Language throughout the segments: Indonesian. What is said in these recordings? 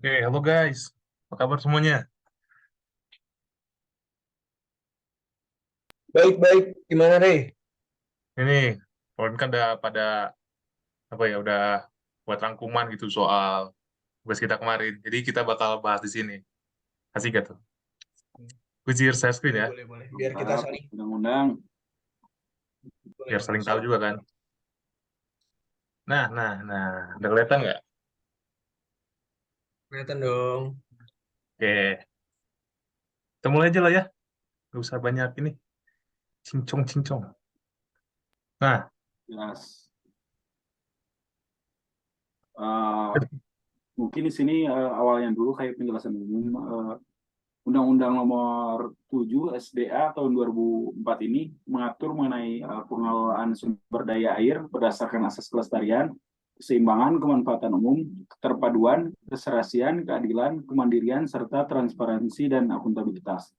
Oke, halo guys. Apa kabar semuanya? Baik-baik, gimana Rey? Ini, kalian kan udah pada apa ya, udah buat rangkuman gitu soal tugas kita kemarin. Jadi kita bakal bahas di sini. Asik gak tuh? Gue share screen Boleh, ya, boleh, boleh. Biar kita Mantap, saling, undang-undang. boleh, biar boleh. saling tahu Siap. juga kan. Nah, udah kelihatan nggak? Kelihatan dong. Oke, kita mulai aja lah ya. Gak usah banyak ini, cincong-cincong. Nah, Jelas. Eh, Mungkin di sini awalnya dulu kayak penjelasan umum. Undang-Undang Nomor 7 SDA tahun 2004 ini mengatur mengenai pengelolaan sumber daya air berdasarkan asas kelestarian, keseimbangan, kemanfaatan umum, keterpaduan, keserasian, keadilan, kemandirian, serta transparansi dan akuntabilitas.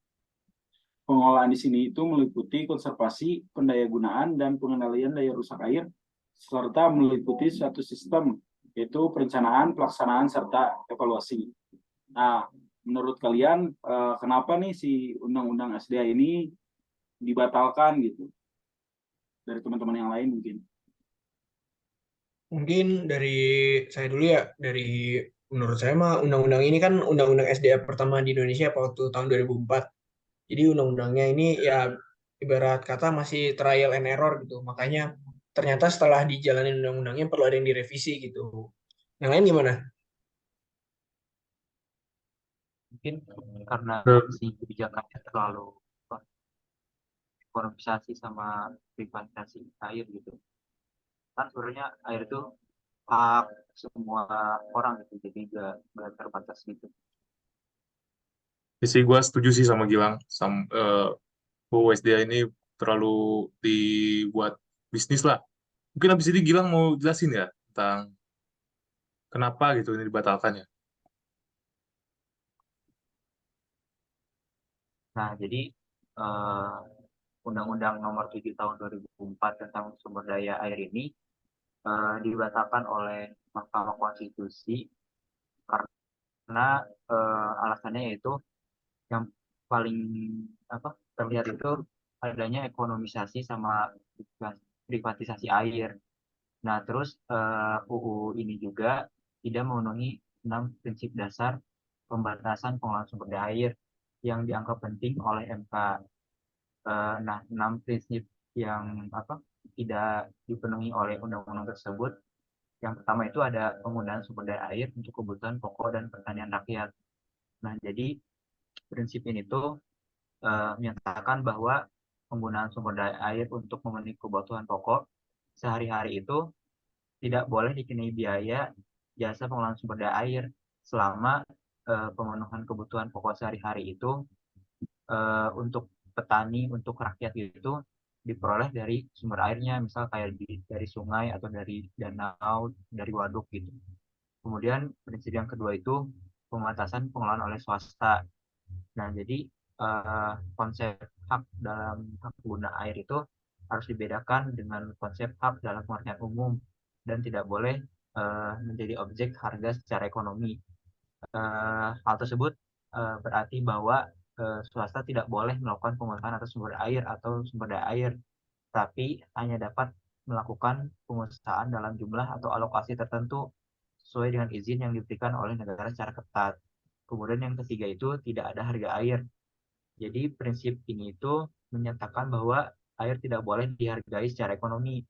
Pengelolaan di sini itu meliputi konservasi, pendayagunaan, dan pengendalian daya rusak air, serta meliputi suatu sistem, yaitu perencanaan, pelaksanaan, serta evaluasi. Nah, menurut kalian, kenapa nih si Undang-Undang SDA ini dibatalkan gitu? Dari teman-teman yang lain mungkin. Mungkin dari saya dulu ya. Menurut saya mah undang-undang ini kan undang-undang SDA pertama di Indonesia waktu tahun 2004. Jadi undang-undangnya ini ya ibarat kata masih trial and error gitu. Makanya ternyata setelah dijalanin undang-undangnya perlu ada yang direvisi gitu. Yang lain gimana? Mungkin karena ke- si kebijakannya terlalu apa, ekonomisasi sama privatisasi air gitu. Kan sebenarnya air itu hak semua orang gitu, jadi nggak terbatas gitu. sih gue setuju sih sama Gilang. bahwa SDA ini terlalu dibuat bisnis lah. Mungkin habis ini Gilang mau jelasin ya tentang kenapa gitu ini dibatalkan ya. Nah, jadi eh, Undang-Undang Nomor 7 Tahun 2004 tentang sumber daya air ini dibatalkan oleh Mahkamah Konstitusi karena alasannya yaitu yang paling apa terlihat itu adanya ekonomisasi sama privatisasi air. Nah, terus UU ini juga tidak memenuhi 6 prinsip dasar pembatasan pengelolaan sumber daya air yang dianggap penting oleh MK. Nah, 6 prinsip yang apa tidak dipenuhi oleh undang-undang tersebut. Yang pertama itu ada penggunaan sumber daya air untuk kebutuhan pokok dan pertanian rakyat. Nah, jadi prinsip ini tuh menyatakan bahwa penggunaan sumber daya air untuk memenuhi kebutuhan pokok sehari-hari itu tidak boleh dikenai biaya jasa pengelolaan sumber daya air selama pemenuhan kebutuhan pokok sehari-hari itu untuk petani, untuk rakyat itu diperoleh dari sumber airnya, misal kayak dari sungai atau dari danau, dari waduk gitu. Kemudian prinsip yang kedua itu pembatasan pengelolaan oleh swasta. Nah, jadi konsep hak dalam hak guna air itu harus dibedakan dengan konsep hak dalam pengertian umum dan tidak boleh menjadi objek harga secara ekonomi. Hal tersebut berarti bahwa swasta tidak boleh melakukan pengusahaan atas sumber air atau sumber daya air, tapi hanya dapat melakukan pengusahaan dalam jumlah atau alokasi tertentu sesuai dengan izin yang diberikan oleh negara secara ketat. Kemudian yang ketiga itu tidak ada harga air. Jadi prinsip ini itu menyatakan bahwa air tidak boleh dihargai secara ekonomi.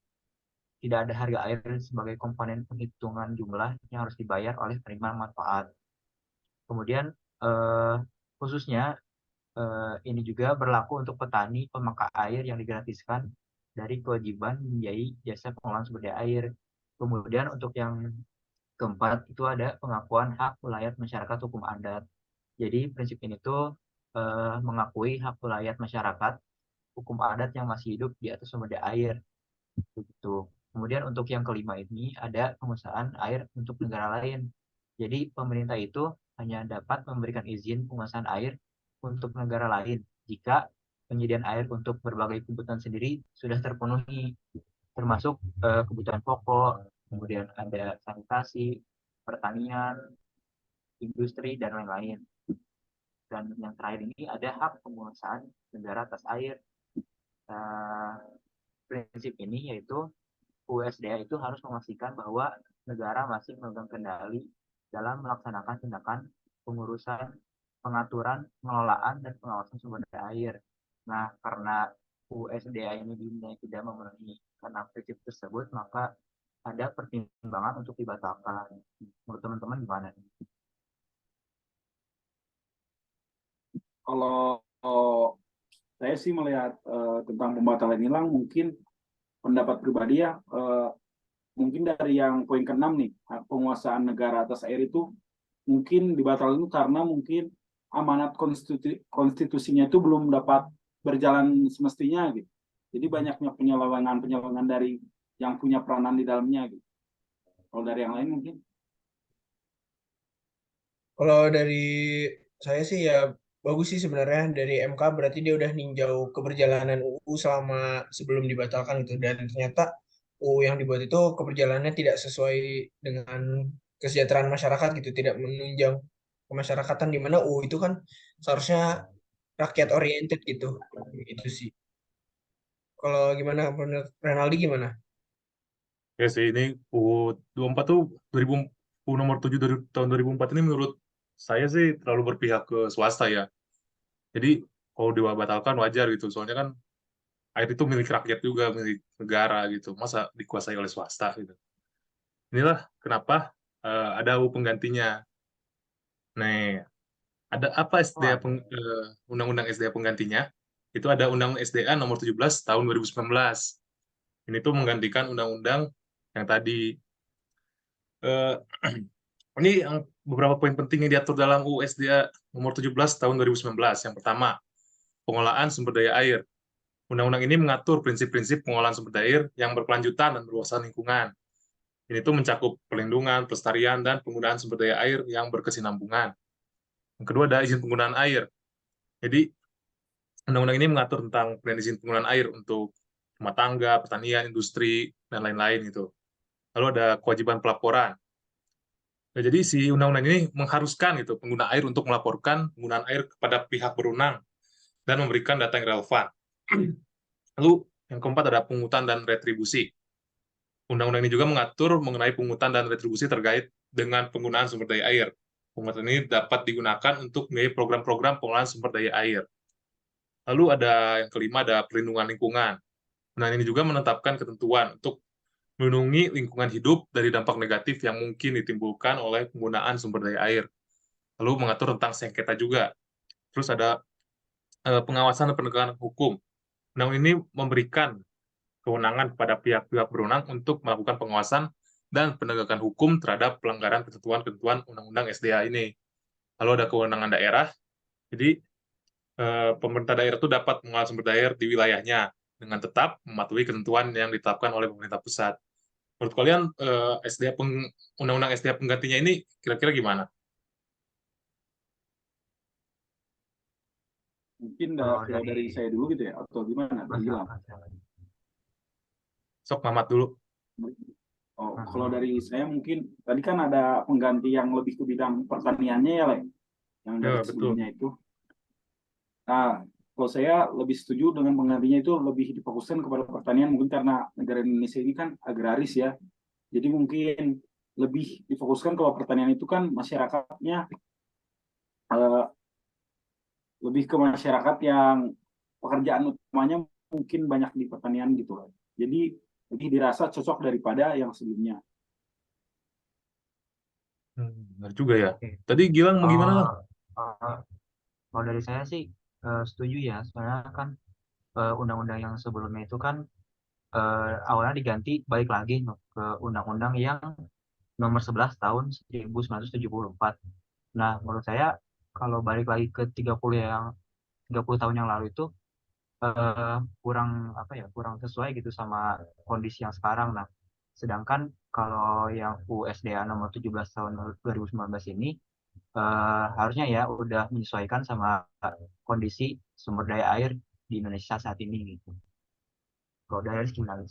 Tidak ada harga air sebagai komponen penghitungan jumlah yang harus dibayar oleh penerima manfaat. Kemudian eh, khususnya ini juga berlaku untuk petani pemangkak air yang digratiskan dari kewajiban membiayai jasa pengelolaan sumber daya air. Kemudian untuk yang keempat itu ada pengakuan hak wilayah masyarakat hukum adat. Jadi prinsip ini tuh mengakui hak wilayah masyarakat hukum adat yang masih hidup di atas sumber daya air. Begitu. Kemudian untuk yang kelima ini ada penguasaan air untuk negara lain. Jadi pemerintah itu hanya dapat memberikan izin penguasaan air untuk negara lain jika penyediaan air untuk berbagai kebutuhan sendiri sudah terpenuhi, termasuk kebutuhan pokok, kemudian ada sanitasi, pertanian, industri, dan lain-lain. Dan yang terakhir ini ada hak penguasaan negara atas air. Prinsip ini yaitu USDA itu harus memastikan bahwa negara masih memegang kendali dalam melaksanakan tindakan pengurusan, pengaturan, pengelolaan, dan pengawasan sumber daya air. Nah, karena USDA ini dinilai tidak memenuhi karena prinsip tersebut, maka ada pertimbangan untuk dibatalkan. Menurut teman-teman gimana? Kalau saya sih melihat tentang pembatalan hilang, mungkin pendapat pribadi ya, mungkin dari yang poin ke-6 nih, penguasaan negara atas air itu mungkin dibatalkan karena mungkin amanat konstitusinya itu belum dapat berjalan semestinya gitu. Jadi banyaknya penyelewengan dari yang punya peranan di dalamnya gitu. Kalau dari yang lain mungkin? Kalau dari saya sih ya bagus sih sebenarnya dari MK, berarti dia udah ninjau keberjalanan UU selama sebelum dibatalkan itu, dan ternyata UU yang dibuat itu keberjalanannya tidak sesuai dengan kesejahteraan masyarakat gitu, tidak menunjang kemasyarakatan, di mana UU itu kan seharusnya rakyat oriented gitu. Itu sih. Kalau gimana menurut Renaldi gimana? Ya sih, ini UU 24 tuh 2000, UU nomor 7 dari tahun 2004 ini menurut saya sih terlalu berpihak ke swasta ya. Jadi kalau dibatalkan wajar gitu. Soalnya kan air itu milik rakyat juga, milik negara gitu. Masa dikuasai oleh swasta gitu. Inilah kenapa ada UU penggantinya. Nih, ada apa SDA Wah, Undang-Undang SDA penggantinya? Itu ada Undang SDA nomor 17 tahun 2019. Ini tuh menggantikan undang-undang yang tadi. Eh, ini yang beberapa poin penting yang diatur dalam UU SDA nomor 17 tahun 2019. Yang pertama, pengelolaan sumber daya air. Undang-undang ini mengatur prinsip-prinsip pengolahan sumber daya air yang berkelanjutan dan berwawasan lingkungan. Ini tuh mencakup perlindungan, pelestarian, dan penggunaan sumber daya air yang berkesinambungan. Yang kedua ada izin penggunaan air. Jadi, undang-undang ini mengatur tentang izin penggunaan air untuk rumah tangga, pertanian, industri, dan lain-lain gitu. Lalu ada kewajiban pelaporan. Nah, jadi si undang-undang ini mengharuskan gitu pengguna air untuk melaporkan penggunaan air kepada pihak berwenang dan memberikan data yang relevan. Lalu yang keempat ada pungutan dan retribusi. Undang-undang ini juga mengatur mengenai pungutan dan retribusi terkait dengan penggunaan sumber daya air. Pungutan ini dapat digunakan untuk membiayai program-program pengelolaan sumber daya air. Lalu ada yang kelima ada perlindungan lingkungan. Nah, ini juga menetapkan ketentuan untuk melindungi lingkungan hidup dari dampak negatif yang mungkin ditimbulkan oleh penggunaan sumber daya air. Lalu mengatur tentang sengketa juga. Terus ada pengawasan dan penegakan hukum. Undang ini memberikan kewenangan kepada pihak-pihak berwenang untuk melakukan pengawasan dan penegakan hukum terhadap pelanggaran ketentuan-ketentuan Undang-Undang SDA ini. Lalu ada kewenangan daerah, jadi pemerintah daerah itu dapat mengelola sumber daya air di wilayahnya dengan tetap mematuhi ketentuan yang ditetapkan oleh pemerintah pusat. Menurut kalian Undang-Undang SDA penggantinya ini kira-kira gimana? Mungkin kalau kalau dari dari saya dulu gitu ya, atau gimana? Dari Mas Gilang. Sok Mamat dulu. Oh, kalau dari saya mungkin tadi kan ada pengganti yang lebih ke bidang pertaniannya ya, Le, yang dari Ya, betul. sebelumnya itu. Nah, kalau saya lebih setuju dengan penggantinya itu lebih difokuskan kepada pertanian, mungkin karena negara Indonesia ini kan agraris ya. Jadi mungkin lebih difokuskan kalau pertanian itu kan masyarakatnya eh, lebih ke masyarakat yang pekerjaan utamanya mungkin banyak di pertanian gitu loh. Jadi lebih dirasa cocok daripada yang sebelumnya. Benar juga ya. Oke. Tadi Gilang mau gimana, Lang? Uh, Kalau dari saya sih setuju ya, soalnya kan undang-undang yang sebelumnya itu kan awalnya diganti balik lagi ke undang-undang yang nomor 11 tahun 1974. Nah, menurut saya kalau balik lagi ke 30 tahun yang lalu itu kurang apa ya, kurang sesuai gitu sama kondisi yang sekarang. Nah, sedangkan kalau yang USDA nomor 17 tahun 2019 ini harusnya ya udah menyesuaikan sama kondisi sumber daya air di Indonesia saat ini gitu. Kalau dari gimana?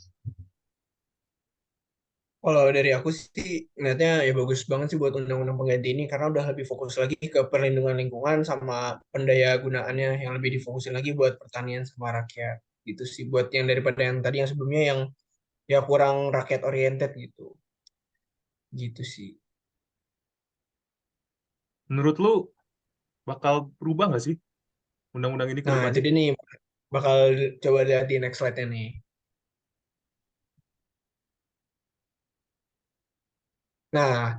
Kalau dari aku sih ngeliatnya ya bagus banget sih buat undang-undang pengganti ini karena udah lebih fokus lagi ke perlindungan lingkungan sama pendaya gunaannya yang lebih difokusin lagi buat pertanian sama rakyat gitu sih buat yang daripada yang tadi yang sebelumnya yang ya kurang rakyat oriented gitu sih. Menurut lu bakal berubah nggak sih undang-undang ini ke Nah itu depannya? dia nih bakal coba lihat di next slide-nya nih. Nah,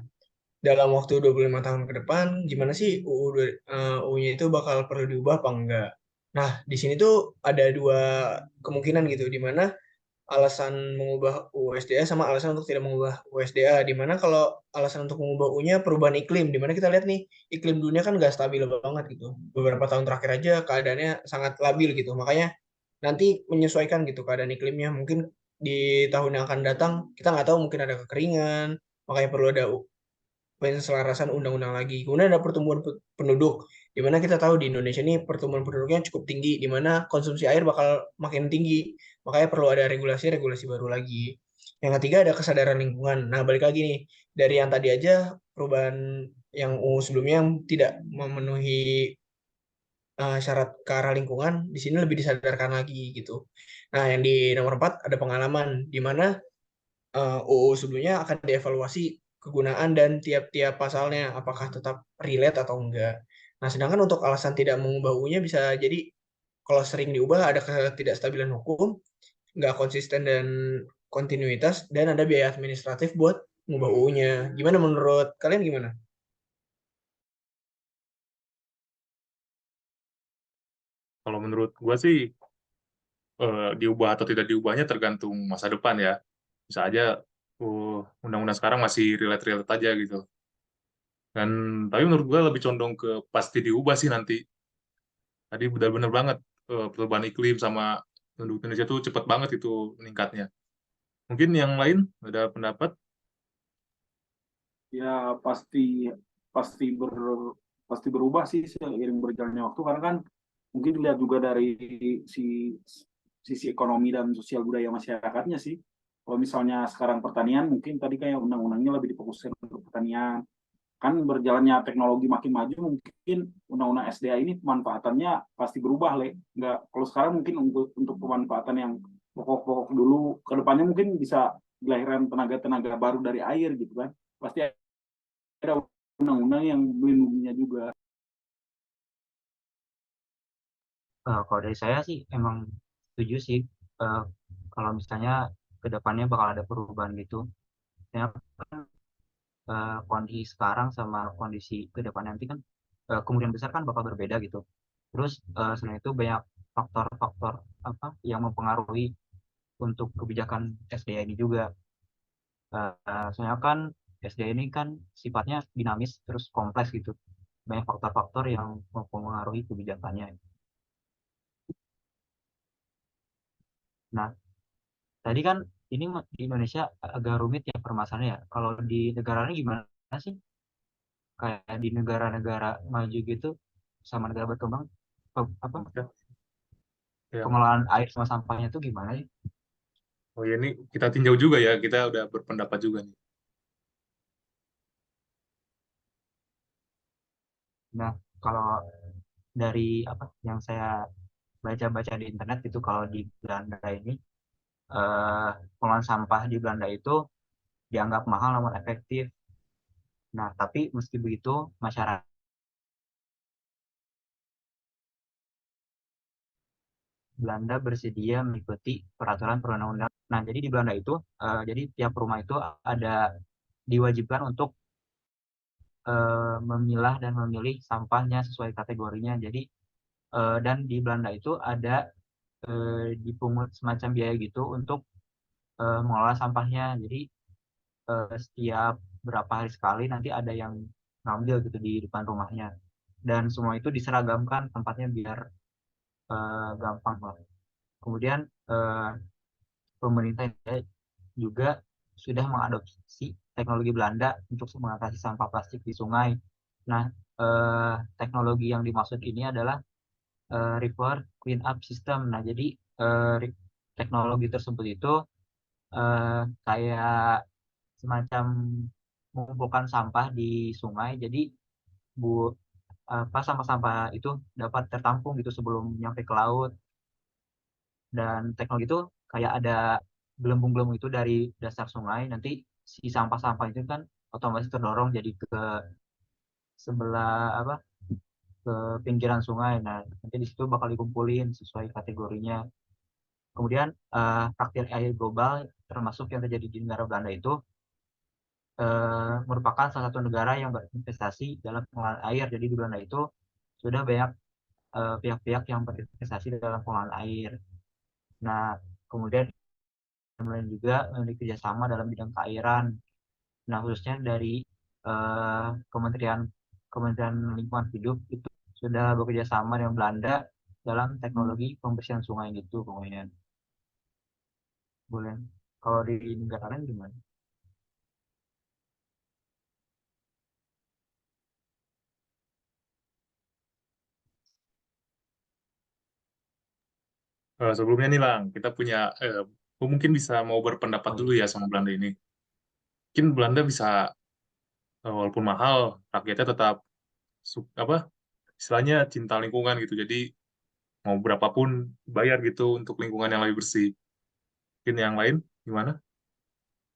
dalam waktu 25 tahun ke depan, gimana sih UU-nya itu bakal perlu diubah apa enggak? Nah, di sini tuh ada dua kemungkinan gitu, di mana alasan mengubah UU SDA sama alasan untuk tidak mengubah UU SDA. Di mana kalau alasan untuk mengubah U-nya perubahan iklim, di mana kita lihat nih, iklim dunia kan nggak stabil banget gitu. Beberapa tahun terakhir aja keadaannya sangat labil gitu. Makanya nanti menyesuaikan gitu keadaan iklimnya. Mungkin di tahun yang akan datang, kita nggak tahu mungkin ada kekeringan, makanya perlu ada penselarasan undang-undang lagi. Kemudian ada pertumbuhan penduduk, di mana kita tahu di Indonesia ini pertumbuhan penduduknya cukup tinggi, di mana konsumsi air bakal makin tinggi. Makanya perlu ada regulasi-regulasi baru lagi. Yang ketiga ada kesadaran lingkungan. Nah, balik lagi nih, dari yang tadi aja perubahan yang UU sebelumnya yang tidak memenuhi syarat ke arah lingkungan, di sini lebih disadarkan lagi gitu. Nah, yang di nomor 4 ada pengalaman, di mana UU sebelumnya akan dievaluasi kegunaan dan tiap-tiap pasalnya apakah tetap relate atau enggak. Nah, sedangkan untuk alasan tidak mengubah UU-nya bisa jadi kalau sering diubah ada ketidakstabilan hukum, nggak konsisten dan kontinuitas, dan ada biaya administratif buat mengubah UU-nya. Gimana menurut kalian gimana? Kalau menurut gua sih diubah atau tidak diubahnya tergantung masa depan ya. Bisa aja undang-undang sekarang masih relate-relate aja gitu. Dan tapi menurut gua lebih condong ke pasti diubah sih nanti. Tadi benar-benar banget perubahan iklim sama penduduk Indonesia tuh cepet banget itu meningkatnya. Mungkin yang lain ada pendapat? Ya pasti pasti ber pasti berubah sih seiring berjalannya waktu karena kan mungkin dilihat juga dari si sisi ekonomi dan sosial budaya masyarakatnya sih. Kalau misalnya sekarang pertanian mungkin tadi kayak undang-undangnya lebih difokuskan untuk pertanian. Kan berjalannya teknologi makin maju mungkin undang-undang SDA ini pemanfaatannya pasti berubah le. Nggak kalau sekarang mungkin untuk pemanfaatan yang pokok-pokok dulu ke depannya mungkin bisa dilahirkan tenaga-tenaga baru dari air gitu kan. Pasti ada undang-undang yang melindunginya juga. Kalau dari saya sih emang setuju sih, eh, kalau misalnya kedepannya bakal ada perubahan gitu. Ya, kondisi sekarang sama kondisi ke depan nanti kan kemungkinan besar kan bakal berbeda gitu. Terus selain itu banyak faktor-faktor apa yang mempengaruhi untuk kebijakan SDA ini juga. Soalnya kan SDA ini kan sifatnya dinamis terus kompleks gitu. Banyak faktor-faktor yang mempengaruhi kebijakannya. Nah, tadi kan ini di Indonesia agak rumit ya permasalahannya ya. Kalau di negara ini gimana sih? Kayak di negara-negara maju gitu sama negara berkembang apa Ya, yang pengelolaan air sama sampahnya tuh gimana sih? oh ya ini kita tinjau juga ya, kita udah berpendapat juga nih. Nah, kalau dari apa yang saya baca-baca di internet itu kalau di Belanda ini eh, pengelolaan sampah di Belanda itu dianggap mahal namun efektif. Nah, tapi meski begitu masyarakat Belanda bersedia mengikuti peraturan perundang-undangan. Nah, jadi di Belanda itu jadi tiap rumah itu ada diwajibkan untuk memilah dan memilih sampahnya sesuai kategorinya. Jadi dan di Belanda itu ada dipungut semacam biaya gitu untuk mengelola sampahnya. Jadi setiap berapa hari sekali nanti ada yang ngambil gitu di depan rumahnya. Dan semua itu diseragamkan tempatnya biar gampang lah. Kemudian eh, pemerintah juga sudah mengadopsi teknologi Belanda untuk mengatasi sampah plastik di sungai. Nah, teknologi yang dimaksud ini adalah river clean up system. Nah, jadi teknologi tersebut itu kayak semacam mengumpulkan sampah di sungai. Jadi sampah-sampah itu dapat tertampung gitu sebelum nyampe ke laut. Dan teknologi itu kayak ada gelembung-gelembung itu dari dasar sungai. Nanti si sampah-sampah itu kan otomatis terdorong jadi ke sebelah ke pinggiran sungai. Nah, nanti di situ bakal dikumpulin sesuai kategorinya. Kemudian takdir air global termasuk yang terjadi di negara Belanda itu merupakan salah satu negara yang berinvestasi dalam pengelolaan air. Jadi di Belanda itu sudah banyak pihak-pihak yang berinvestasi dalam pengelolaan air. Nah, kemudian juga memiliki kerjasama dalam bidang keairan. Nah, khususnya dari Kementerian Kementerian Lingkungan Hidup itu sudah bekerja sama dengan Belanda dalam teknologi pembersihan sungai gitu kemudian. Boleh. Kalau di negara lain gimana? Sebelumnya nih Lang, kita punya, aku mungkin bisa mau berpendapat Oh dulu iya. ya sama Belanda ini. Mungkin Belanda bisa, walaupun mahal, rakyatnya tetap, apa, istilahnya cinta lingkungan gitu. Jadi mau berapapun bayar gitu untuk lingkungan yang lebih bersih. Mungkin yang lain gimana?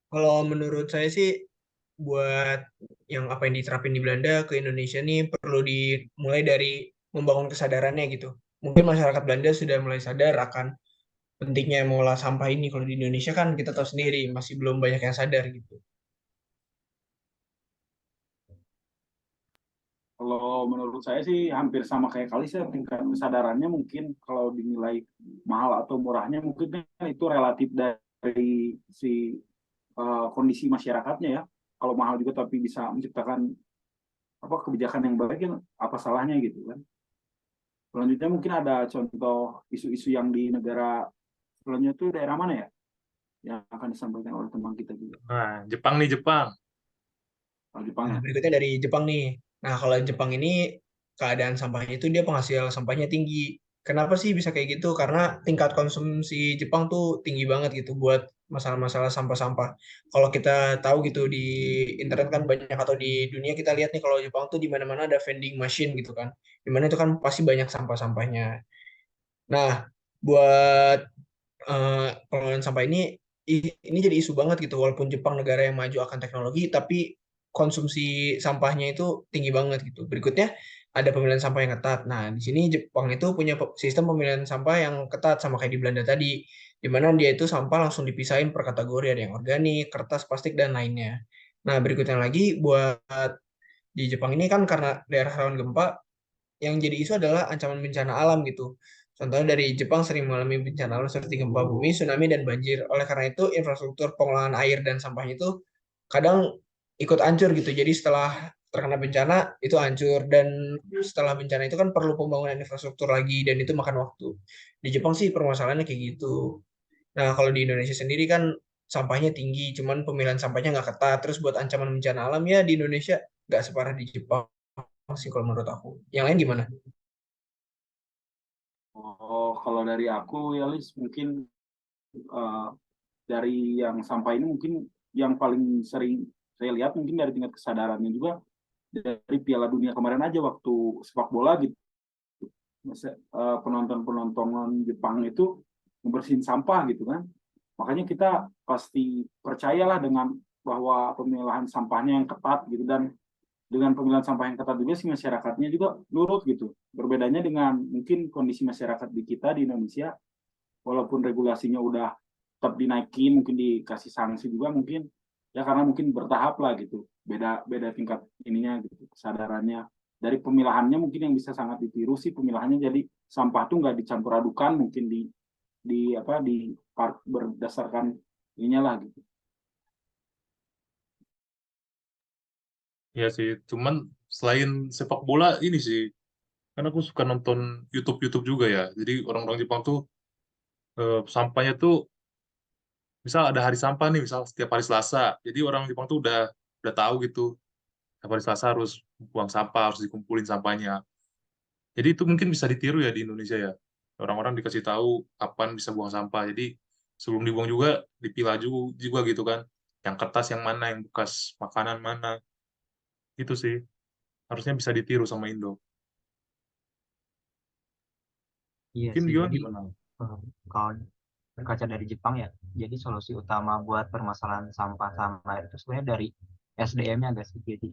Kalau menurut saya sih buat yang apa yang diterapin di Belanda ke Indonesia nih perlu dimulai dari membangun kesadarannya gitu. Mungkin masyarakat Belanda sudah mulai sadar akan pentingnya mengolah sampah ini. Kalau di Indonesia kan kita tahu sendiri masih belum banyak yang sadar gitu. Kalau menurut saya sih hampir sama kayak kali saya tingkat kesadarannya mungkin kalau dinilai mahal atau murahnya mungkin kan itu relatif dari si kondisi masyarakatnya ya. Kalau mahal juga tapi bisa menciptakan apa kebijakan yang baik kan apa salahnya gitu kan. Selanjutnya mungkin ada contoh isu-isu yang di negara selanjutnya itu daerah mana ya yang akan disampaikan oleh teman kita juga. Nah, Jepang nih, Jepang. Kalau Jepang Nah, ya. berikutnya dari Jepang nih. Nah, kalau Jepang ini keadaan sampahnya itu dia penghasil sampahnya tinggi. Kenapa sih bisa kayak gitu? Karena tingkat konsumsi Jepang tuh tinggi banget gitu buat masalah-masalah sampah-sampah. Kalau kita tahu gitu di internet kan banyak atau di dunia kita lihat nih kalau Jepang tuh di mana-mana ada vending machine gitu kan. Di mana itu kan pasti banyak sampah-sampahnya. Nah, buat pengelolaan sampah ini jadi isu banget gitu walaupun Jepang negara yang maju akan teknologi tapi konsumsi sampahnya itu tinggi banget gitu. Berikutnya ada pemilihan sampah yang ketat. Nah, di sini Jepang itu punya sistem pemilihan sampah yang ketat sama kayak di Belanda tadi, di mana dia itu sampah langsung dipisahin per kategori, ada yang organik, kertas, plastik dan lainnya. Nah, berikutnya lagi buat di Jepang ini kan karena daerah rawan gempa, yang jadi isu adalah ancaman bencana alam gitu. Contohnya dari Jepang sering mengalami bencana alam seperti gempa bumi, tsunami, dan banjir. Oleh karena itu, infrastruktur pengolahan air dan sampahnya itu kadang ikut hancur gitu. Jadi setelah terkena bencana itu hancur dan setelah bencana itu kan perlu pembangunan infrastruktur lagi dan itu makan waktu. Di Jepang sih permasalahannya kayak gitu. Nah, kalau di Indonesia sendiri kan sampahnya tinggi, cuman pemilihan sampahnya nggak ketat. Terus buat ancaman bencana alam ya di Indonesia nggak separah di Jepang sih kalau menurut aku. Yang lain gimana? Oh, kalau dari aku ya Lis mungkin eh, dari yang sampah ini mungkin yang paling sering saya lihat mungkin dari tingkat kesadarannya juga dari Piala Dunia kemarin aja waktu sepak bola gitu. Penonton-penonton Jepang itu membersihin sampah gitu kan. Makanya kita pasti percayalah dengan bahwa pemilahan sampahnya yang ketat gitu dan dengan pemilihan sampah yang ketat juga si masyarakatnya juga nurut gitu. Berbedanya dengan mungkin kondisi masyarakat di kita di Indonesia, walaupun regulasinya udah tetap dinaikin, mungkin dikasih sanksi juga mungkin ya karena mungkin bertahap lah gitu. Beda beda tingkat ininya gitu, kesadarannya. Dari pemilahannya mungkin yang bisa sangat ditiru sih pemilahannya jadi sampah tuh nggak dicampur adukan mungkin di part berdasarkan ininya lah gitu. Ya sih, cuman selain sepak bola ini sih, kan aku suka nonton YouTube-YouTube juga ya. Jadi orang-orang Jepang tuh, sampahnya tuh misal ada hari sampah nih, misal setiap hari Selasa. Jadi orang Jepang tuh udah tahu gitu, setiap hari Selasa harus buang sampah, harus dikumpulin sampahnya. Jadi itu mungkin bisa ditiru ya di Indonesia ya. Orang-orang dikasih tahu kapan bisa buang sampah. Jadi sebelum dibuang juga dipilah juga gitu kan. yang kertas yang mana, yang bekas makanan mana. Itu sih, harusnya bisa ditiru sama Indo. Iya Mungkin sih, Gilang jadi gimana? kalau berkaca dari Jepang ya, jadi solusi utama buat permasalahan sampah sama air itu sebenarnya dari SDM-nya agak sih. Jadi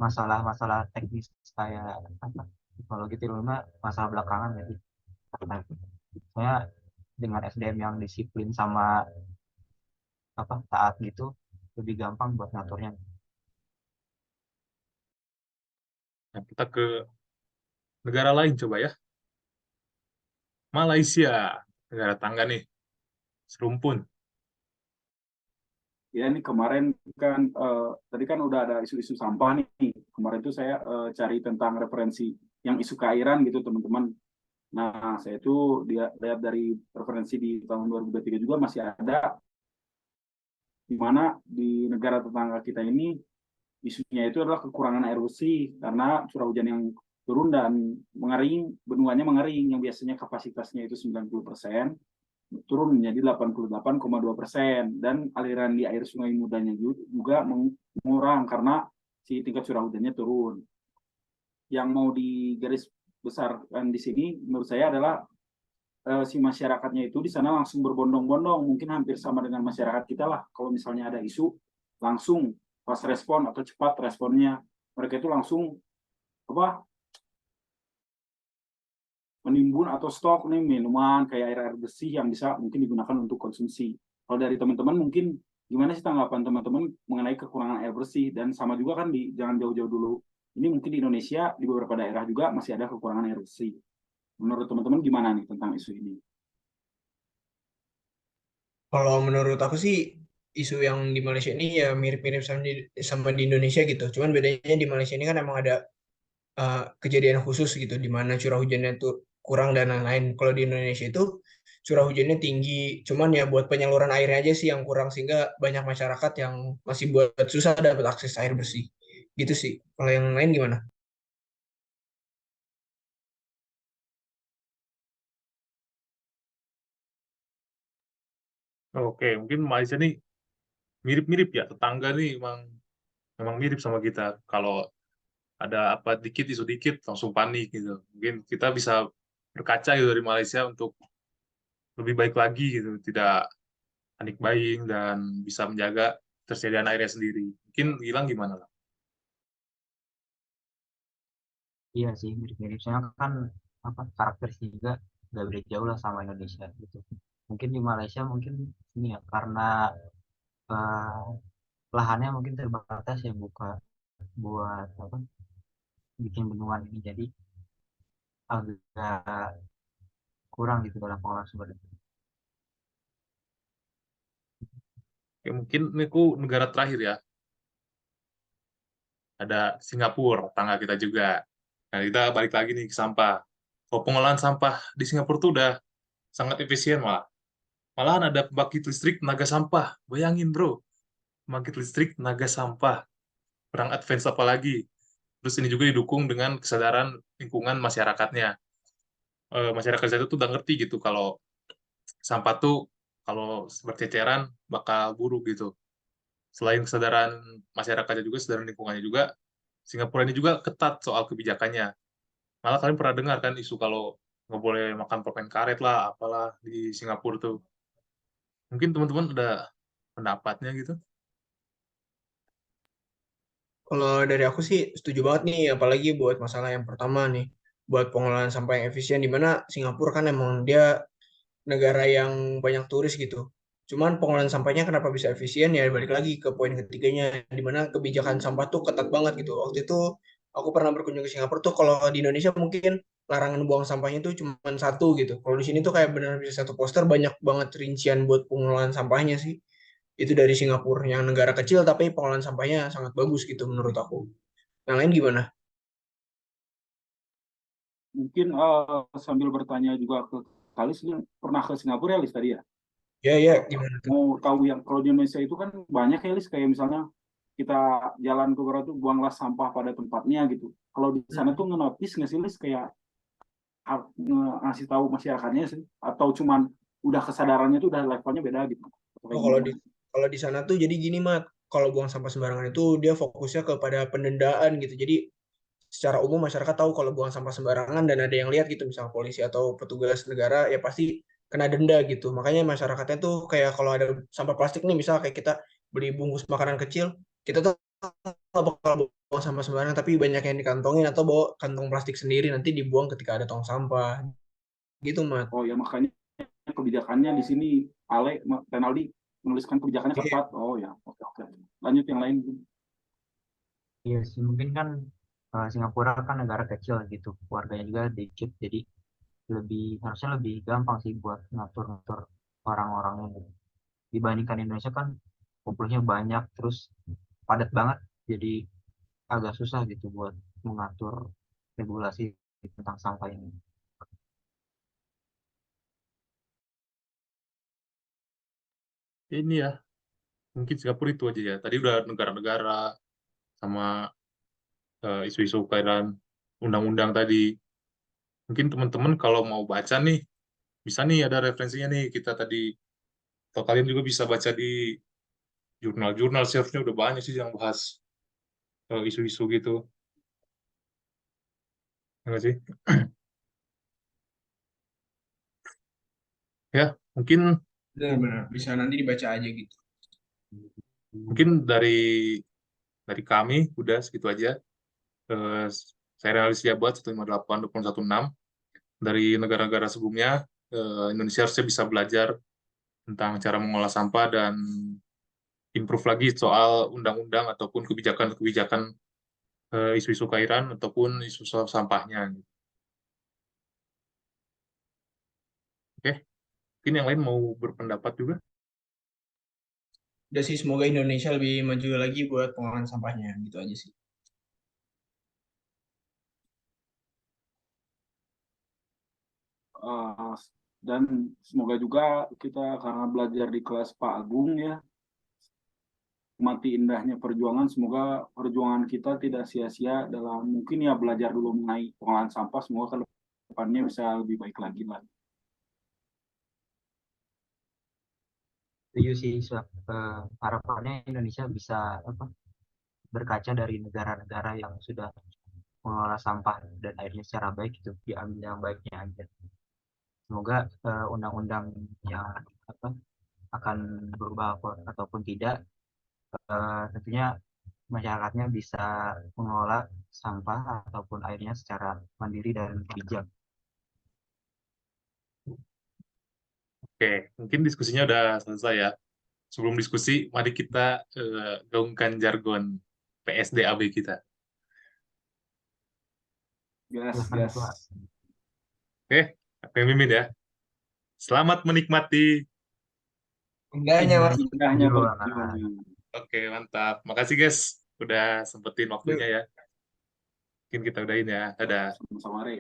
masalah-masalah teknis kayak apa teknologi itu mah masalah belakangan jadi saya dengan SDM yang disiplin sama apa taat gitu lebih gampang buat ngaturnya. Nah, kita ke negara lain coba ya. Malaysia, negara tangga nih, serumpun. Ya ini kemarin kan tadi kan udah ada isu-isu sampah nih. Kemarin tuh saya cari tentang referensi yang isu keairan gitu teman-teman. Nah, saya itu dia lihat dari referensi di tahun 2023 juga masih ada di mana di negara tetangga kita ini isunya itu adalah kekurangan air bersih karena curah hujan yang turun dan mengering, benuanya mengering yang biasanya kapasitasnya itu 90%, turun menjadi 88,2% dan aliran di air sungai Mudanya juga mengurang karena si tingkat curah hujannya turun. Yang mau digaris besarkan di sini menurut saya adalah si masyarakatnya itu di sana langsung berbondong-bondong, mungkin hampir sama dengan masyarakat kita lah. Kalau misalnya ada isu, langsung pas respon atau cepat responnya, mereka itu langsung apa menimbun atau stok nih minuman kayak air bersih yang bisa mungkin digunakan untuk konsumsi. Kalau dari teman-teman mungkin gimana sih tanggapan teman-teman mengenai kekurangan air bersih dan sama juga kan di jangan jauh-jauh dulu. Ini mungkin di Indonesia di beberapa daerah juga masih ada kekurangan air bersih. Menurut teman-teman gimana nih tentang isu ini? Kalau menurut aku sih isu yang di Malaysia ini ya mirip-mirip sama di Indonesia gitu. Cuman bedanya di Malaysia ini kan emang ada kejadian khusus gitu di mana curah hujannya tuh kurang dan lain-lain. Kalau di Indonesia itu curah hujannya tinggi, cuman ya buat penyaluran airnya aja sih yang kurang sehingga banyak masyarakat yang masih buat susah dapat akses air bersih. Gitu sih. Kalau yang lain gimana? Oke, mungkin Malaysia nih mirip-mirip ya, tetangga nih memang mirip sama kita. Kalau ada apa dikit, isu dikit, langsung panik gitu. Mungkin kita bisa berkaca gitu dari Malaysia untuk lebih baik lagi gitu, tidak panik buying dan bisa menjaga tersediaan airnya sendiri. Mungkin Gilang gimana lah? Iya sih mirip-mirip soalnya kan apa karakter juga gak beda jauh lah sama Indonesia gitu. Mungkin di Malaysia mungkin ini ya karena eh, lahannya mungkin terbatas ya buat apa bikin bendungan ini jadi agak kurang gitu dalam pengelolaan sumber daya. Oke, mungkin ini aku negara terakhir ya, ada Singapura, tangga kita juga. Nah, kita balik lagi nih ke sampah. Kalau pengolahan sampah di Singapura tuh udah sangat efisien malah. Malahan ada pembangkit listrik tenaga sampah. Bayangin bro, pembangkit listrik tenaga sampah. Kurang advance apa lagi. Terus ini juga didukung dengan kesadaran lingkungan masyarakatnya. Masyarakat itu tuh udah ngerti gitu kalau sampah tuh kalau berceceran bakal buruk gitu. Selain kesadaran masyarakatnya juga, kesadaran lingkungannya juga, Singapura ini juga ketat soal kebijakannya. Malah kalian pernah dengar kan isu kalau nggak boleh makan permen karet lah, apalah di Singapura tuh. Mungkin teman-teman ada pendapatnya gitu. Kalau dari aku sih setuju banget nih, apalagi buat masalah yang pertama nih, buat pengolahan sampah yang efisien, di mana Singapura kan emang dia negara yang banyak turis gitu. Cuman pengolahan sampahnya kenapa bisa efisien ya balik lagi ke poin ketiganya, di mana kebijakan sampah tuh ketat banget gitu. Waktu itu aku pernah berkunjung ke Singapura tuh, kalau di Indonesia mungkin larangan buang sampahnya tuh cuma satu gitu. Kalau di sini tuh kayak benar bisa satu poster banyak banget rincian buat pengolahan sampahnya sih. Itu dari Singapura yang negara kecil tapi pengolahan sampahnya sangat bagus gitu menurut aku. Yang lain gimana? Mungkin sambil bertanya juga ke Kalis, ini pernah ke Singapura ya Lis tadi ya? Ya ya gimana tuh? Mau tahu yang kalau di Indonesia itu kan banyak ya Lis, kayak misalnya kita jalan ke luar tuh buanglah sampah pada tempatnya gitu. Kalau di sana tuh ngenotis nggak sih Lis kayak ngasih tahu masyarakatnya sih? Atau cuman udah kesadarannya tuh udah levelnya beda gitu? Atau Oh, kayak kalau gimana? di Kalau di sana tuh jadi gini Mat, kalau buang sampah sembarangan itu dia fokusnya kepada pendendaan gitu. Jadi secara umum masyarakat tahu kalau buang sampah sembarangan dan ada yang lihat gitu, misalnya polisi atau petugas negara ya pasti kena denda gitu. Makanya masyarakatnya tuh kayak kalau ada sampah plastik nih, misal kayak kita beli bungkus makanan kecil, kita tuh nggak bakal bawa sampah sembarangan, tapi banyak yang dikantongin atau bawa kantong plastik sendiri nanti dibuang ketika ada tong sampah gitu, Mat. Oh ya, makanya kebijakannya di sini Ale Renaldi menuliskan kebijakannya Iya. ketat. Oh ya, oke oke. Lanjut yang lain. Iya sih, mungkin kan Singapura kan negara kecil gitu, warganya juga dikit, jadi harusnya lebih gampang sih buat ngatur-ngatur orang-orangnya gitu. Dibandingkan Indonesia kan populasinya banyak, terus padat banget, jadi agak susah gitu buat mengatur regulasi tentang sampah ini. Ini ya, mungkin Singapura itu aja ya. Tadi udah negara-negara sama isu-isu kaitan undang-undang tadi. Mungkin teman-teman kalau mau baca nih, bisa nih ada referensinya nih kita tadi. Atau kalian juga bisa baca di jurnal-jurnal, seharusnya udah banyak sih yang bahas isu-isu gitu. Ya nggak sih? Ya, mungkin Benar-benar bisa nanti dibaca aja gitu. mungkin dari kami udah segitu aja. Eh, saya Realistia buat 158 dari negara-negara sebelumnya. Indonesia harusnya bisa belajar tentang cara mengolah sampah dan improve lagi soal undang-undang ataupun kebijakan-kebijakan isu-isu kairan ataupun isu soal sampahnya. Oke, mungkin yang lain mau berpendapat juga. Udah sih, semoga Indonesia lebih maju lagi buat pengolahan sampahnya gitu aja sih. Eh, dan semoga juga kita karena belajar di kelas Pak Agung ya, mati indahnya perjuangan, semoga perjuangan kita tidak sia-sia dalam mungkin ya belajar dulu mengenai pengolahan sampah, semoga ke depannya bisa lebih baik lagi lah. Setuju sih, harapannya Indonesia bisa apa, berkaca dari negara-negara yang sudah mengelola sampah dan airnya secara baik itu diambil yang baiknya aja. Semoga undang-undang yang apa akan berubah ataupun tidak, tentunya masyarakatnya bisa mengelola sampah ataupun airnya secara mandiri dan bijak. Oke, mungkin diskusinya udah selesai ya. Sebelum diskusi, mari kita gaungkan jargon PSDAB kita. Gas, Silahkan gas. Ketua. Oke, aku yang mimin ya. Selamat menikmati. Enggaknya, Mas. Indahnya Perjuangan. perjuangan. Oke, mantap. Makasih guys, udah sempetin waktunya ya. Mungkin kita udahin ya. Dadah. Sama-sama, Re.